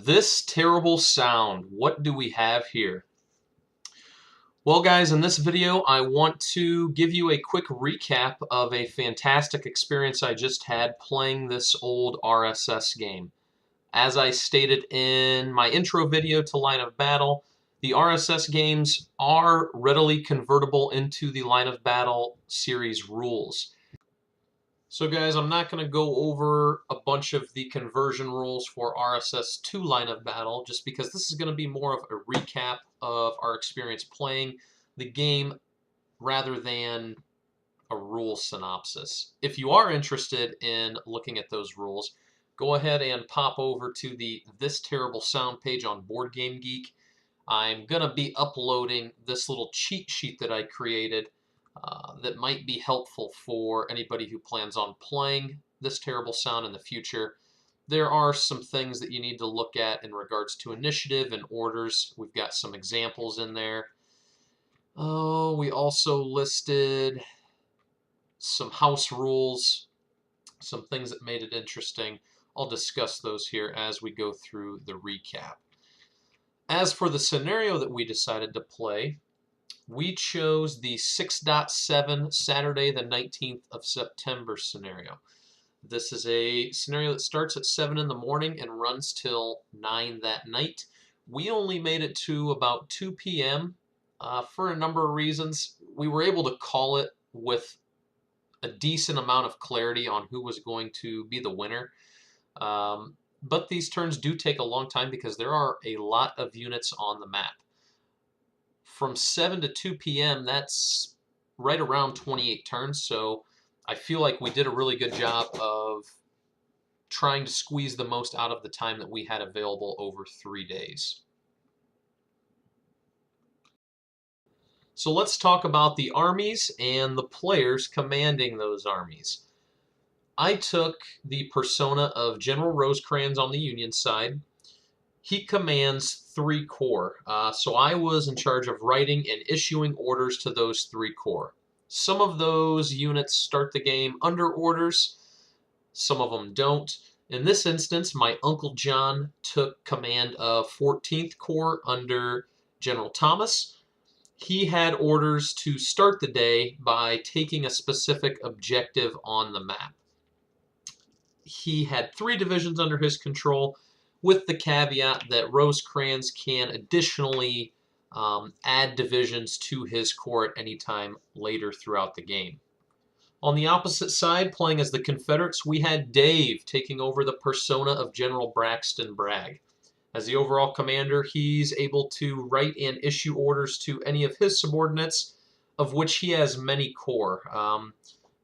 This terrible sound, what do we have here? Well guys, in this video I want to give you a quick recap of a fantastic experience I just had playing this old RSS game. As I stated in my intro video to Line of Battle, the RSS games are readily convertible into the Line of Battle series rules. So guys, I'm not going to go over a bunch of the conversion rules for RSS to Line of Battle, just because this is going to be more of a recap of our experience playing the game rather than a rule synopsis. If you are interested in looking at those rules, go ahead and pop over to the This Terrible Sound page on Board Game Geek. I'm going to be uploading this little cheat sheet that I created that might be helpful for anybody who plans on playing This Terrible Sound in the future. There are some things that you need to look at in regards to initiative and orders. We've got some examples in there. Oh, we also listed some house rules, some things that made it interesting. I'll discuss those here as we go through the recap. As for the scenario that we decided to play, we chose the 6.7 Saturday the 19th of September scenario. This is a scenario that starts at 7 in the morning and runs till 9 that night. We only made it to about 2 p.m. For a number of reasons. We were able to call it with a decent amount of clarity on who was going to be the winner. But these turns do take a long time because there are a lot of units on the map. From 7 to 2 p.m., that's right around 28 turns, so I feel like we did a really good job of trying to squeeze the most out of the time that we had available over 3 days. So let's talk about the armies and the players commanding those armies. I took the persona of General Rosecrans on the Union side. He commands 3 corps, so I was in charge of writing and issuing orders to those 3 corps. Some of those units start the game under orders, some of them don't. In this instance, my Uncle John took command of 14th Corps under General Thomas. He had orders to start the day by taking a specific objective on the map. He had 3 divisions under his control, with the caveat that Rosecrans can additionally add divisions to his corps at any time later throughout the game. On the opposite side, playing as the Confederates, we had Dave taking over the persona of General Braxton Bragg. As the overall commander, he's able to write and issue orders to any of his subordinates, of which he has many corps.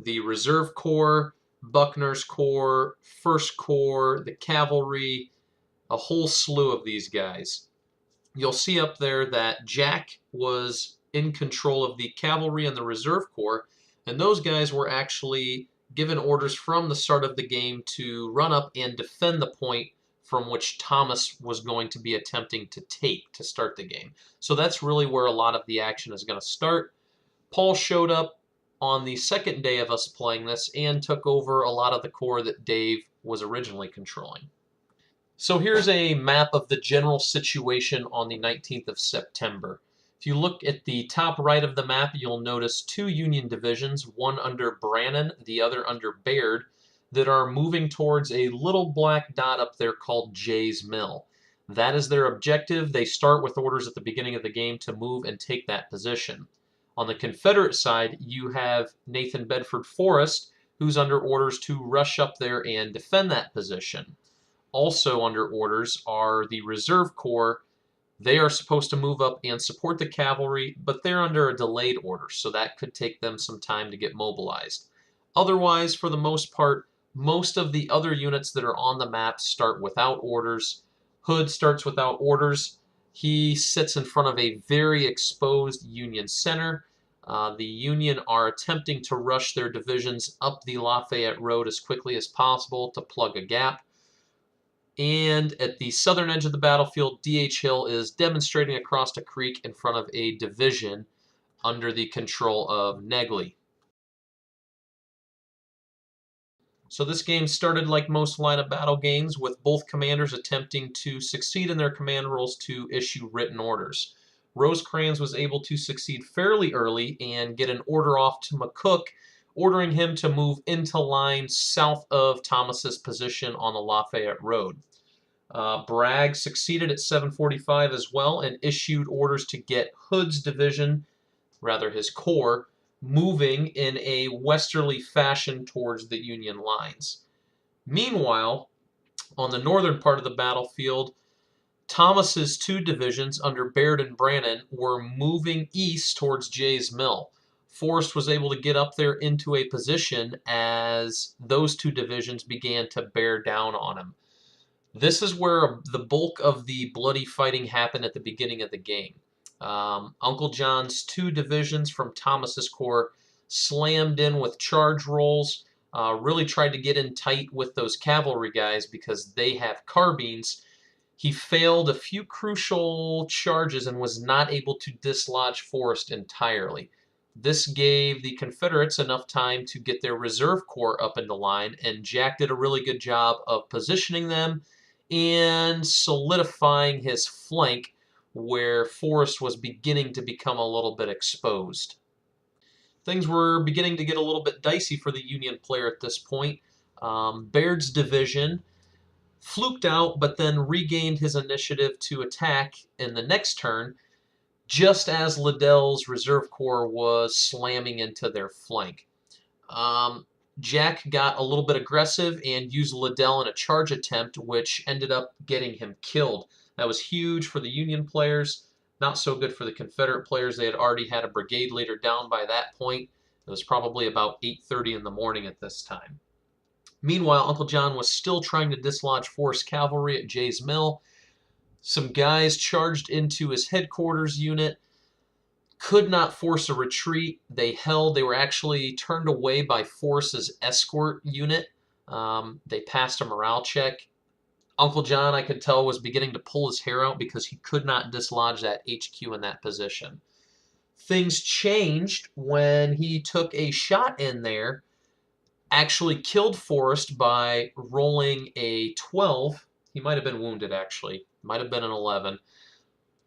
The Reserve Corps, Buckner's Corps, First Corps, the Cavalry, a whole slew of these guys. You'll see up there that Jack was in control of the Cavalry and the Reserve Corps, and those guys were actually given orders from the start of the game to run up and defend the point from which Thomas was going to be attempting to take to start the game. So that's really where a lot of the action is going to start. Paul showed up on the second day of us playing this and took over a lot of the corps that Dave was originally controlling. So here's a map of the general situation on the 19th of September. If you look at the top right of the map, you'll notice 2 Union divisions, one under Brannan, the other under Baird, that are moving towards a little black dot up there called Jay's Mill. That is their objective. They start with orders at the beginning of the game to move and take that position. On the Confederate side, you have Nathan Bedford Forrest, who's under orders to rush up there and defend that position. Also under orders are the Reserve Corps. They are supposed to move up and support the cavalry, but they're under a delayed order, so that could take them some time to get mobilized. Otherwise, for the most part, most of the other units that are on the map start without orders. Hood starts without orders. He sits in front of a very exposed Union center. The Union are attempting to rush their divisions up the Lafayette Road as quickly as possible to plug a gap. And at the southern edge of the battlefield, D.H. Hill is demonstrating across a creek in front of a division under the control of Negley. So this game started like most line of battle games, with both commanders attempting to succeed in their command roles to issue written orders. Rosecrans was able to succeed fairly early and get an order off to McCook, ordering him to move into line south of Thomas's position on the Lafayette Road. Bragg succeeded at 7:45 as well and issued orders to get Hood's division, rather his corps, moving in a westerly fashion towards the Union lines. Meanwhile, on the northern part of the battlefield, Thomas's two divisions under Baird and Brannan were moving east towards Jay's Mill. Forrest was able to get up there into a position as those two divisions began to bear down on him. This is where the bulk of the bloody fighting happened at the beginning of the game. Uncle John's two divisions from Thomas's corps slammed in with charge rolls, really tried to get in tight with those cavalry guys because they have carbines. He failed a few crucial charges and was not able to dislodge Forrest entirely. This gave the Confederates enough time to get their reserve corps up into line, and Jack did a really good job of positioning them and solidifying his flank where Forrest was beginning to become a little bit exposed. Things were beginning to get a little bit dicey for the Union player at this point. Baird's division fluked out, but then regained his initiative to attack in the next turn, just as Liddell's reserve corps was slamming into their flank. Jack got a little bit aggressive and used Liddell in a charge attempt, which ended up getting him killed. That was huge for the Union players, not so good for the Confederate players. They had already had a brigade leader down by that point. It was probably about 8:30 in the morning at this time. Meanwhile, Uncle John was still trying to dislodge Forrest cavalry at Jay's Mill. Some guys charged into his headquarters unit, could not force a retreat. They held. They were actually turned away by Forrest's escort unit. They passed a morale check. Uncle John, I could tell, was beginning to pull his hair out because he could not dislodge that HQ in that position. Things changed when he took a shot in there, actually killed Forrest by rolling a 12. He might have been wounded, actually. Might have been an 11.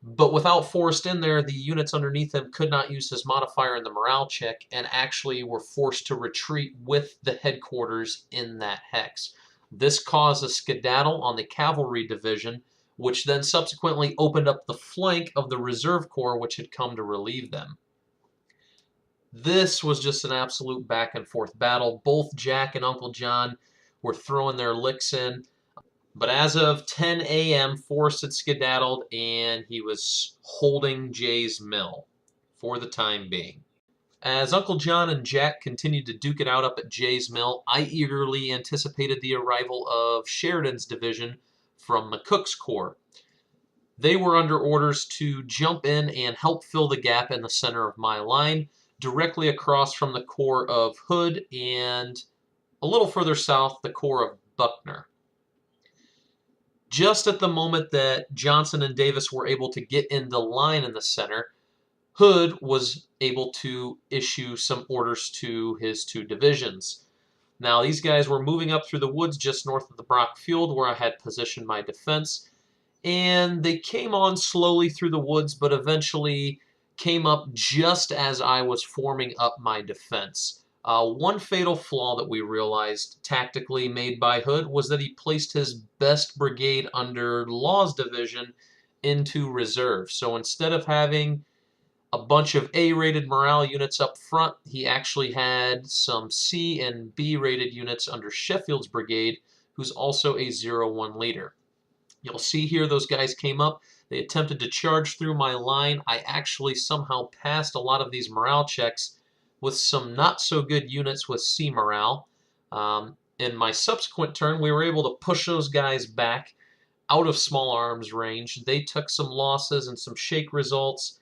But without Forrest in there, the units underneath him could not use his modifier in the morale check and actually were forced to retreat with the headquarters in that hex. This caused a skedaddle on the cavalry division, which then subsequently opened up the flank of the reserve corps, which had come to relieve them. This was just an absolute back and forth battle. Both Jack and Uncle John were throwing their licks in. But as of 10 a.m., Forrest had skedaddled, and he was holding Jay's Mill for the time being. As Uncle John and Jack continued to duke it out up at Jay's Mill, I eagerly anticipated the arrival of Sheridan's division from McCook's corps. They were under orders to jump in and help fill the gap in the center of my line, directly across from the corps of Hood and a little further south, the corps of Buckner. Just at the moment that Johnson and Davis were able to get into line in the center, Hood was able to issue some orders to his two divisions. Now, these guys were moving up through the woods just north of the Brock Field where I had positioned my defense, and they came on slowly through the woods, but eventually came up just as I was forming up my defense. One fatal flaw that we realized tactically made by Hood was that he placed his best brigade under Law's division into reserve. So instead of having a bunch of A-rated morale units up front, he actually had some C and B-rated units under Sheffield's brigade, who's also a 0-1 leader. You'll see here those guys came up. They attempted to charge through my line. I actually somehow passed a lot of these morale checks with some not-so-good units with C morale. In my subsequent turn, we were able to push those guys back out of small arms range. They took some losses and some shake results,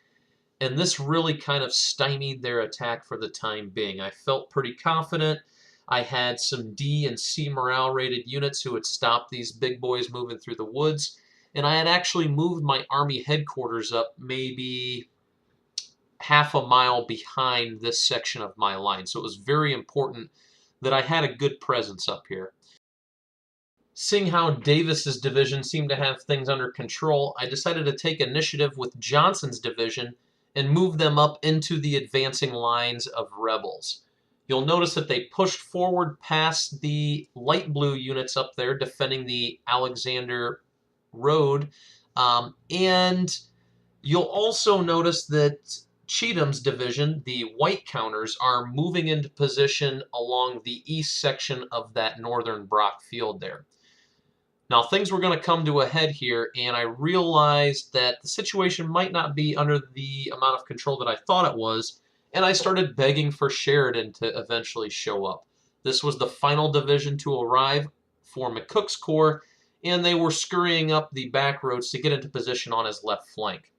and this really kind of stymied their attack for the time being. I felt pretty confident. I had some D and C morale rated units who had stopped these big boys moving through the woods, and I had actually moved my Army headquarters up maybe half a mile behind this section of my line. So it was very important that I had a good presence up here. Seeing how Davis's division seemed to have things under control, I decided to take initiative with Johnson's division and move them up into the advancing lines of rebels. You'll notice that they pushed forward past the light blue units up there defending the Alexander Road, and you'll also notice that Cheatham's division, the white counters, are moving into position along the east section of that northern Brock field there. Now, things were going to come to a head here, and I realized that the situation might not be under the amount of control that I thought it was, and I started begging for Sheridan to eventually show up. This was the final division to arrive for McCook's Corps, and they were scurrying up the back roads to get into position on his left flank.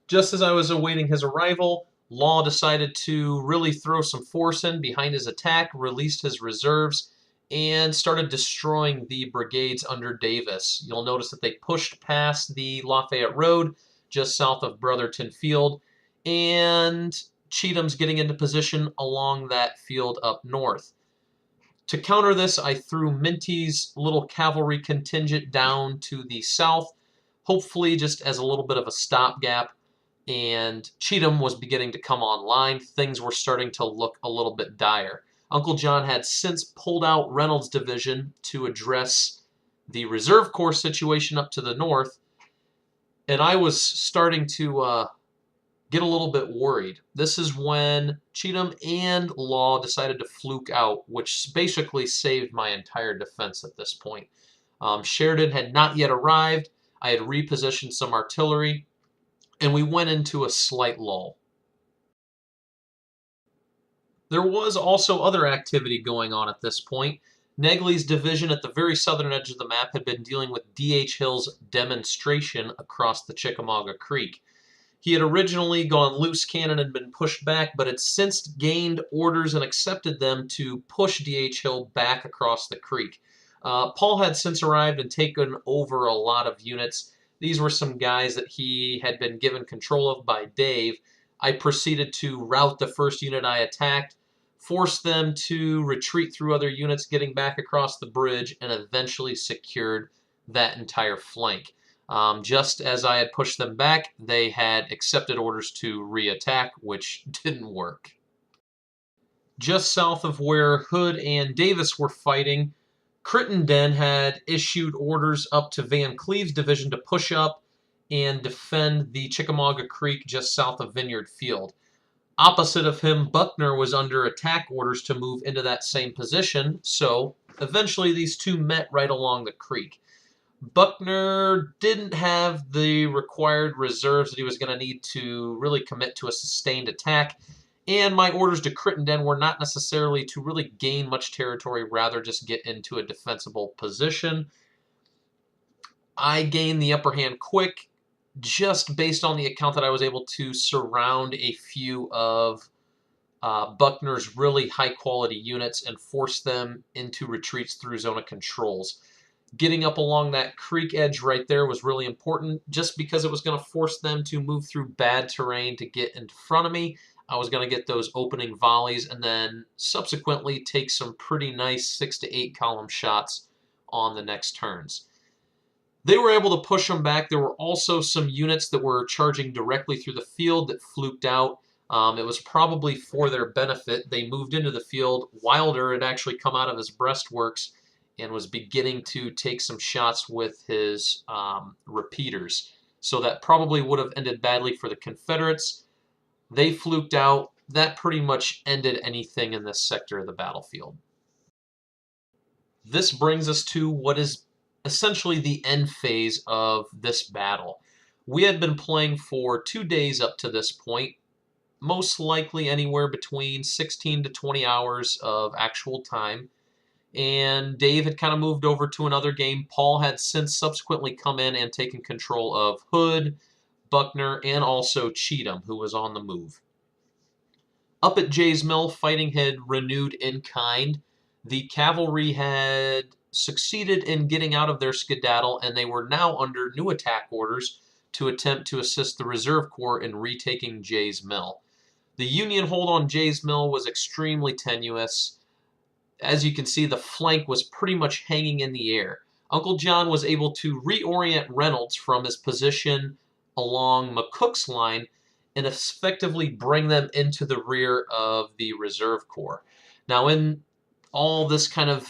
Just as I was awaiting his arrival, Law decided to really throw some force in behind his attack, released his reserves, and started destroying the brigades under Davis. You'll notice that they pushed past the Lafayette Road just south of Brotherton Field, and Cheatham's getting into position along that field up north. To counter this, I threw Minty's little cavalry contingent down to the south, hopefully just as a little bit of a stopgap, and Cheatham was beginning to come online. Things were starting to look a little bit dire. Uncle John had since pulled out Reynolds' division to address the Reserve Corps situation up to the north, and I was starting to get a little bit worried. This is when Cheatham and Law decided to fluke out, which basically saved my entire defense at this point. Sheridan had not yet arrived. I had repositioned some artillery, and we went into a slight lull. There was also other activity going on at this point. Negley's division at the very southern edge of the map had been dealing with D.H. Hill's demonstration across the Chickamauga Creek. He had originally gone loose cannon and been pushed back, but had since gained orders and accepted them to push D.H. Hill back across the creek. Paul had since arrived and taken over a lot of units. These were some guys that he had been given control of by Dave. I proceeded to rout the first unit I attacked, forced them to retreat through other units, getting back across the bridge, and eventually secured that entire flank. Just as I had pushed them back, they had accepted orders to re-attack, which didn't work. Just south of where Hood and Davis were fighting, Crittenden had issued orders up to Van Cleve's division to push up and defend the Chickamauga Creek just south of Vineyard Field. Opposite of him, Buckner was under attack orders to move into that same position, so eventually these two met right along the creek. Buckner didn't have the required reserves that he was going to need to really commit to a sustained attack, and my orders to Crittenden were not necessarily to really gain much territory, rather just get into a defensible position. I gained the upper hand quick, just based on the account that I was able to surround a few of Buckner's really high-quality units and force them into retreats through zone of controls. Getting up along that creek edge right there was really important, just because it was going to force them to move through bad terrain to get in front of me. I was going to get those opening volleys and then subsequently take some pretty nice 6 to 8 column shots on the next turns. They were able to push them back. There were also some units that were charging directly through the field that fluked out. It was probably for their benefit. They moved into the field. Wilder had actually come out of his breastworks and was beginning to take some shots with his repeaters. So that probably would have ended badly for the Confederates. They fluked out. That pretty much ended anything in this sector of the battlefield. This brings us to what is essentially the end phase of this battle. We had been playing for 2 days up to this point, most likely anywhere between 16 to 20 hours of actual time. And Dave had kind of moved over to another game. Paul had since subsequently come in and taken control of Hood, Buckner, and also Cheatham, who was on the move. Up at Jay's Mill, fighting had renewed in kind. The cavalry had succeeded in getting out of their skedaddle, and they were now under new attack orders to attempt to assist the Reserve Corps in retaking Jay's Mill. The Union hold on Jay's Mill was extremely tenuous. As you can see, the flank was pretty much hanging in the air. Uncle John was able to reorient Reynolds from his position along McCook's line and effectively bring them into the rear of the Reserve Corps. Now, in all this kind of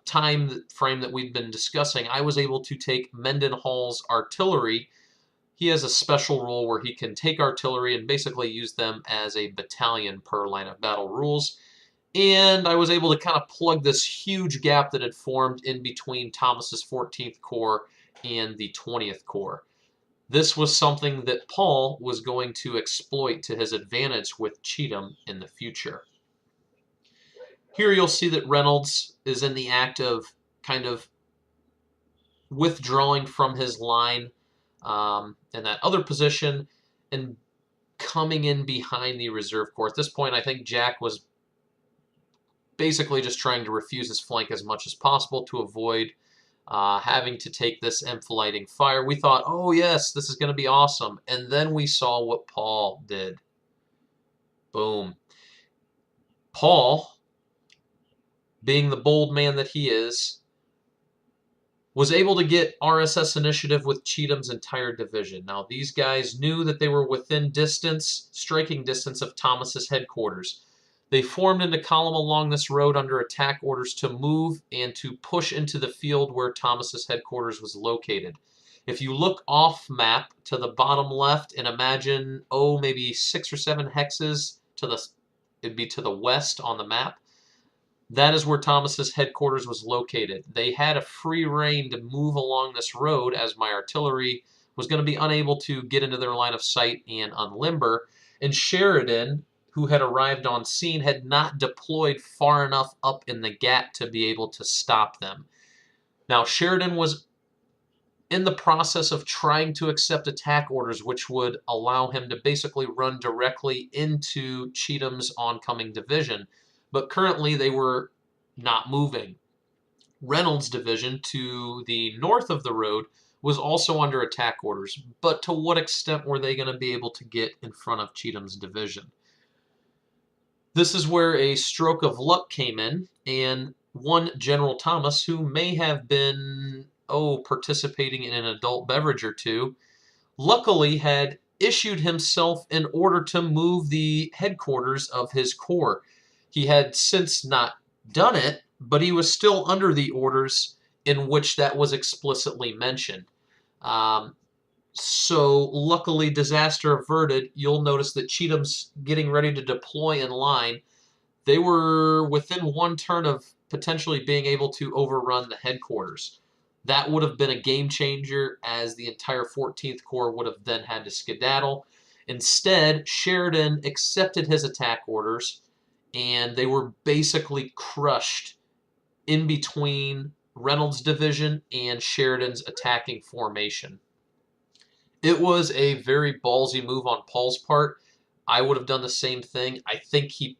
time frame that we've been discussing, I was able to take Mendenhall's artillery. He has a special role where he can take artillery and basically use them as a battalion per line of battle rules. And I was able to kind of plug this huge gap that had formed in between Thomas's 14th Corps and the 20th Corps. This was something that Paul was going to exploit to his advantage with Cheatham in the future. Here you'll see that Reynolds is in the act of kind of withdrawing from his line in that other position and coming in behind the Reserve Corps. At this point, I think Jack was basically just trying to refuse his flank as much as possible to avoid having to take this enfilading fire. We thought, oh yes, this is going to be awesome. And then we saw what Paul did. Boom. Paul, being the bold man that he is, was able to get RSS initiative with Cheatham's entire division. Now, these guys knew that they were within distance, striking distance of Thomas's headquarters. They formed into column along this road under attack orders to move and to push into the field where Thomas's headquarters was located. If you look off map to the bottom left and imagine, maybe 6 or 7 hexes it'd be to the west on the map, that is where Thomas's headquarters was located. They had a free rein to move along this road as my artillery was going to be unable to get into their line of sight and unlimber. And Sheridan, who had arrived on scene, had not deployed far enough up in the gap to be able to stop them. Now, Sheridan was in the process of trying to accept attack orders, which would allow him to basically run directly into Cheatham's oncoming division. But currently, they were not moving. Reynolds' division to the north of the road was also under attack orders, but to what extent were they going to be able to get in front of Cheatham's division? This is where a stroke of luck came in, and one General Thomas, who may have been, participating in an adult beverage or two, luckily had issued himself an order to move the headquarters of his corps. He had since not done it, but he was still under the orders in which that was explicitly mentioned. So luckily, disaster averted. You'll notice that Cheatham's getting ready to deploy in line. They were within one turn of potentially being able to overrun the headquarters. That would have been a game changer, as the entire 14th Corps would have then had to skedaddle. Instead, Sheridan accepted his attack orders, and they were basically crushed in between Reynolds' division and Sheridan's attacking formation. It was a very ballsy move on Paul's part. I would have done the same thing. I think he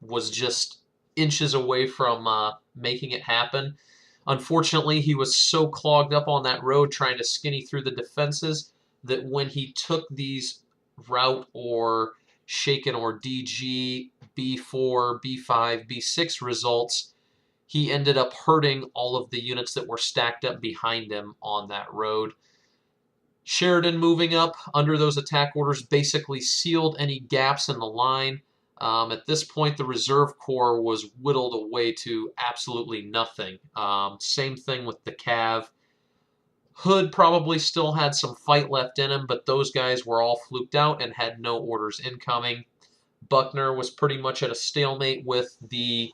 was just inches away from making it happen. Unfortunately, he was so clogged up on that road trying to skinny through the defenses that when he took these route or shaken or DG, B4, B5, B6 results, he ended up hurting all of the units that were stacked up behind him on that road. Sheridan moving up under those attack orders basically sealed any gaps in the line. At this point, the Reserve Corps was whittled away to absolutely nothing. Same thing with the Cav. Hood probably still had some fight left in him, but those guys were all fluked out and had no orders incoming. Buckner was pretty much at a stalemate with the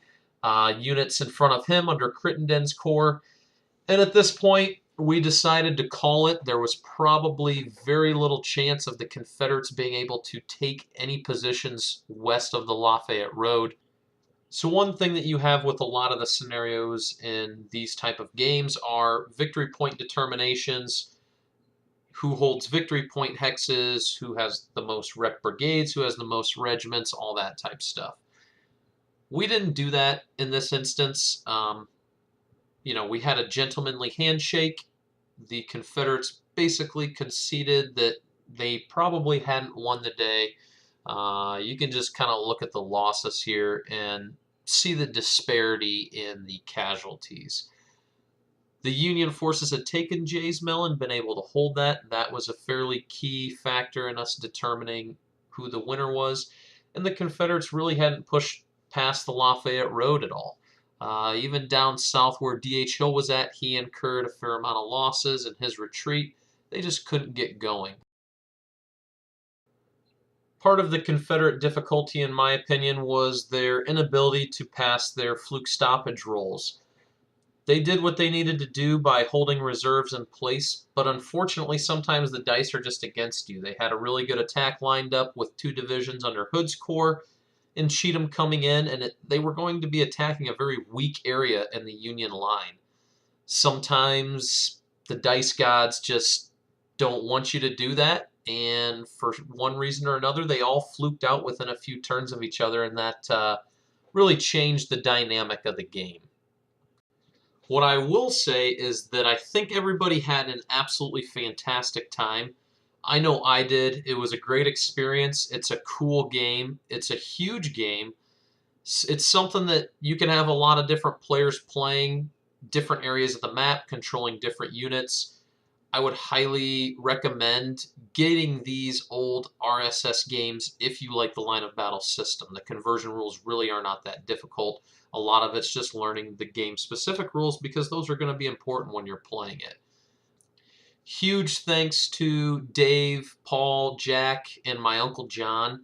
units in front of him under Crittenden's Corps. And at this point, we decided to call it. There was probably very little chance of the Confederates being able to take any positions west of the Lafayette Road. So one thing that you have with a lot of the scenarios in these type of games are victory point determinations. Who holds victory point hexes, who has the most rec brigades, who has the most regiments, all that type stuff. We didn't do that in this instance. We had a gentlemanly handshake. The Confederates basically conceded that they probably hadn't won the day. You can just kind of look at the losses here, and see the disparity in the casualties. The Union forces had taken Jay's Mill and been able to hold that. That was a fairly key factor in us determining who the winner was. And the Confederates really hadn't pushed past the Lafayette Road at all. Even down south where D.H. Hill was at, he incurred a fair amount of losses in his retreat. They just couldn't get going. Part of the Confederate difficulty, in my opinion, was their inability to pass their fluke stoppage rolls. They did what they needed to do by holding reserves in place, but unfortunately sometimes the dice are just against you. They had a really good attack lined up with 2 divisions under Hood's Corps and Cheatham coming in, and they were going to be attacking a very weak area in the Union line. Sometimes the dice gods just don't want you to do that, and for one reason or another, they all fluked out within a few turns of each other, and that really changed the dynamic of the game. What I will say is that I think everybody had an absolutely fantastic time. I know I did. It was a great experience. It's a cool game. It's a huge game. It's something that you can have a lot of different players playing different areas of the map, controlling different units. I would highly recommend getting these old RSS games if you like the line of battle system. The conversion rules really are not that difficult. A lot of it's just learning the game-specific rules because those are going to be important when you're playing it. Huge thanks to Dave, Paul, Jack, and my Uncle John.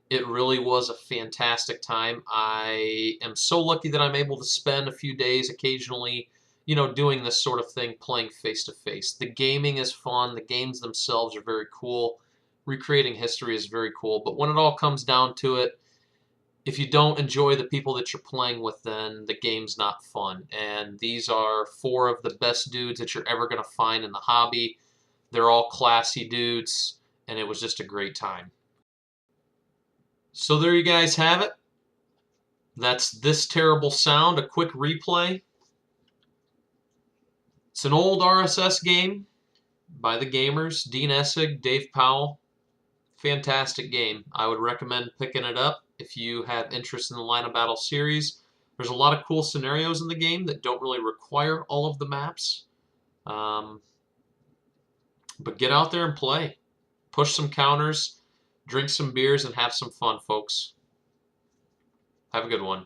It really was a fantastic time. I am so lucky that I'm able to spend a few days occasionally, doing this sort of thing, playing face-to-face. The gaming is fun. The games themselves are very cool. Recreating history is very cool. But when it all comes down to it, if you don't enjoy the people that you're playing with, then the game's not fun. And these are 4 of the best dudes that you're ever going to find in the hobby. They're all classy dudes, and it was just a great time. So there you guys have it. That's This Terrible Sound, a quick replay. It's an old RSS game by the gamers, Dean Essig, Dave Powell. Fantastic game. I would recommend picking it up if you have interest in the Line of Battle series. There's a lot of cool scenarios in the game that don't really require all of the maps. But get out there and play. Push some counters, drink some beers, and have some fun, folks. Have a good one.